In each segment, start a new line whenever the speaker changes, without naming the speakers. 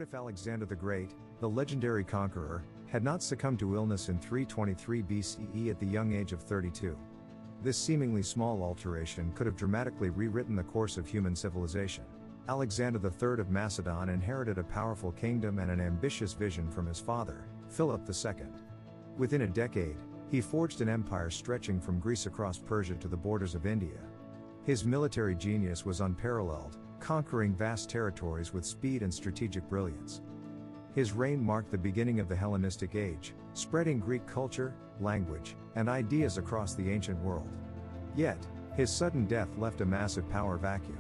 What if Alexander the Great, the legendary conqueror, had not succumbed to illness in 323 BCE at the young age of 32? This seemingly small alteration could have dramatically rewritten the course of human civilization. Alexander III of Macedon inherited a powerful kingdom and an ambitious vision from his father, Philip II. Within a decade, he forged an empire stretching from Greece across Persia to the borders of India. His military genius was unparalleled, conquering vast territories with speed and strategic brilliance. His reign marked the beginning of the Hellenistic Age, spreading Greek culture, language, and ideas across the ancient world. Yet, his sudden death left a massive power vacuum.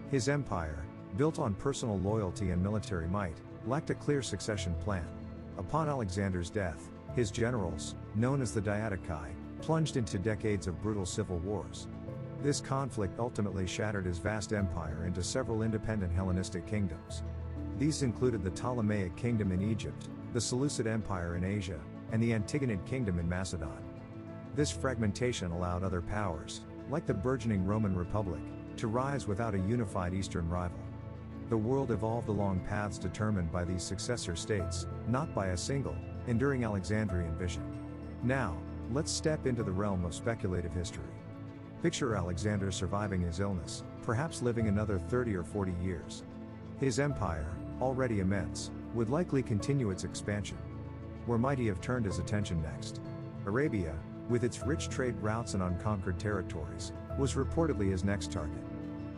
His empire, built on personal loyalty and military might, lacked a clear succession plan. Upon Alexander's death, his generals, known as the Diadochi, plunged into decades of brutal civil wars. This conflict ultimately shattered his vast empire into several independent Hellenistic kingdoms. These included the Ptolemaic Kingdom in Egypt, the Seleucid Empire in Asia, and the Antigonid Kingdom in Macedon. This fragmentation allowed other powers, like the burgeoning Roman Republic, to rise without a unified Eastern rival. The world evolved along paths determined by these successor states, not by a single, enduring Alexandrian vision. Now, let's step into the realm of speculative history. Picture Alexander surviving his illness, perhaps living another 30 or 40 years. His empire, already immense, would likely continue its expansion. Where might he have turned his attention next? Arabia, with its rich trade routes and unconquered territories, was reportedly his next target.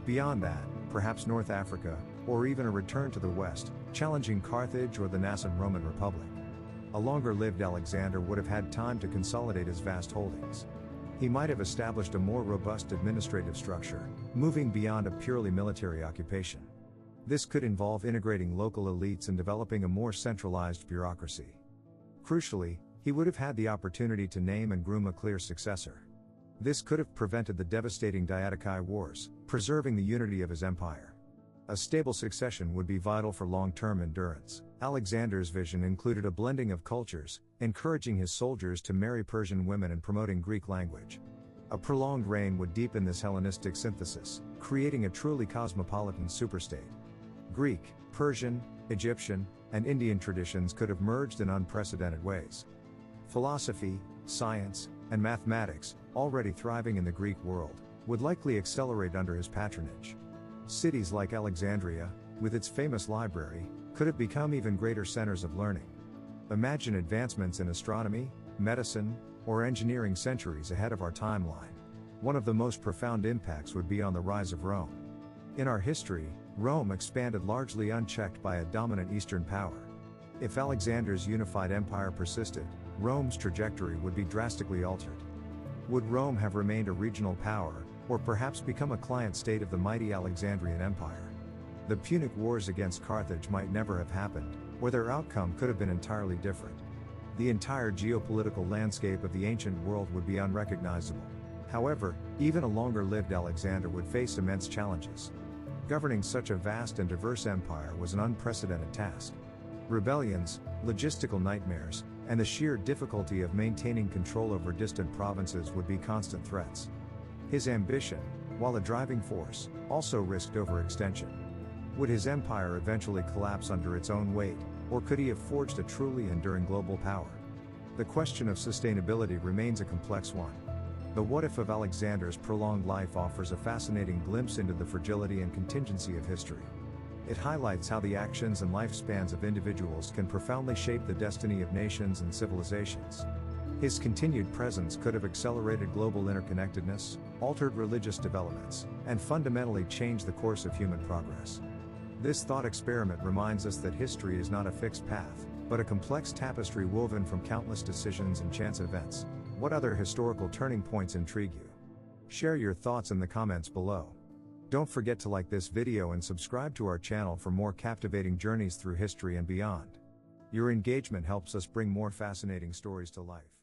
Beyond that, perhaps North Africa, or even a return to the west, challenging Carthage or the nascent Roman Republic. A longer-lived Alexander would have had time to consolidate his vast holdings. He might have established a more robust administrative structure, moving beyond a purely military occupation. This could involve integrating local elites and developing a more centralized bureaucracy. Crucially, he would have had the opportunity to name and groom a clear successor. This could have prevented the devastating Diadochi Wars, preserving the unity of his empire. A stable succession would be vital for long-term endurance. Alexander's vision included a blending of cultures, encouraging his soldiers to marry Persian women and promoting Greek language. A prolonged reign would deepen this Hellenistic synthesis, creating a truly cosmopolitan superstate. Greek, Persian, Egyptian, and Indian traditions could have merged in unprecedented ways. Philosophy, science, and mathematics, already thriving in the Greek world, would likely accelerate under his patronage. Cities like Alexandria, with its famous library, could have become even greater centers of learning. Imagine advancements in astronomy, medicine, or engineering centuries ahead of our timeline. One of the most profound impacts would be on the rise of Rome. In our history, Rome expanded largely unchecked by a dominant Eastern power. If Alexander's unified empire persisted, Rome's trajectory would be drastically altered. Would Rome have remained a regional power, or perhaps become a client state of the mighty Alexandrian Empire? The Punic Wars against Carthage might never have happened, or their outcome could have been entirely different. The entire geopolitical landscape of the ancient world would be unrecognizable. However, even a longer-lived Alexander would face immense challenges. Governing such a vast and diverse empire was an unprecedented task. Rebellions, logistical nightmares, and the sheer difficulty of maintaining control over distant provinces would be constant threats. His ambition, while a driving force, also risked overextension. Would his empire eventually collapse under its own weight, or could he have forged a truly enduring global power? The question of sustainability remains a complex one. The what-if of Alexander's prolonged life offers a fascinating glimpse into the fragility and contingency of history. It highlights how the actions and lifespans of individuals can profoundly shape the destiny of nations and civilizations. His continued presence could have accelerated global interconnectedness, altered religious developments, and fundamentally changed the course of human progress. This thought experiment reminds us that history is not a fixed path, but a complex tapestry woven from countless decisions and chance events. What other historical turning points intrigue you? Share your thoughts in the comments below. Don't forget to like this video and subscribe to our channel for more captivating journeys through history and beyond. Your engagement helps us bring more fascinating stories to life.